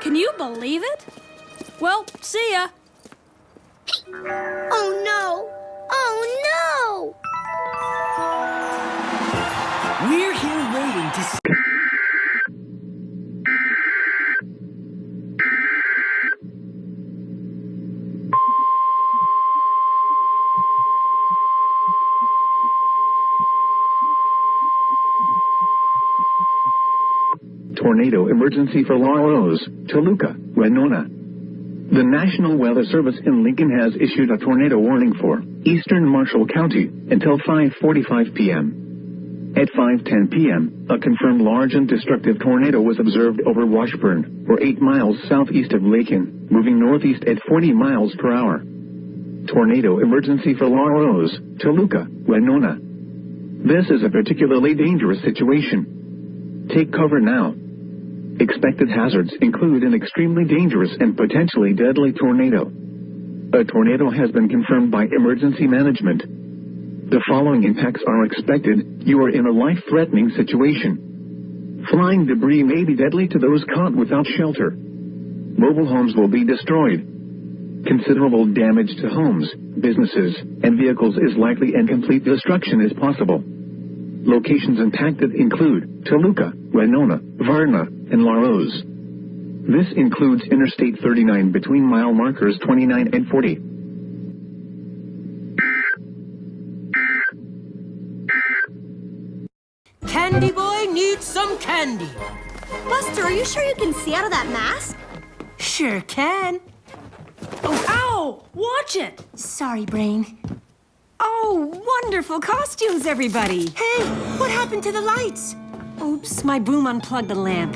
Can you believe it? Well, see ya. Oh no! Oh no! We're here waiting to see. Tornado emergency for Larose, Toluca, Winona. The National Weather Service in Lincoln has issued a tornado warning for eastern Marshall County until 5:45 p.m. At 5:10 p.m., a confirmed large and destructive tornado was observed over Washburn, or 8 miles southeast of Lincoln, moving northeast at 40 miles per hour. Tornado emergency for Larose, Toluca, Winona. This is a particularly dangerous situation. Take cover now. Expected hazards include an extremely dangerous and potentially deadly tornado. A tornado has been confirmed by emergency management. The following impacts are expected. You are in a life-threatening situation. Flying debris may be deadly to those caught without shelter. Mobile homes will be destroyed. Considerable damage to homes, businesses, and vehicles is likely, and complete destruction is possible. Locations impacted include Toluca, Winona, Varna, and Larose. This includes Interstate 39 between mile markers 29 and 40. Candy boy needs some candy. Buster, are you sure you can see out of that mask? Sure can. Oh, ow! Watch it! Sorry, Brain. Oh, wonderful costumes, everybody. Hey, what happened to the lights? Oops, my broom unplugged the lamp.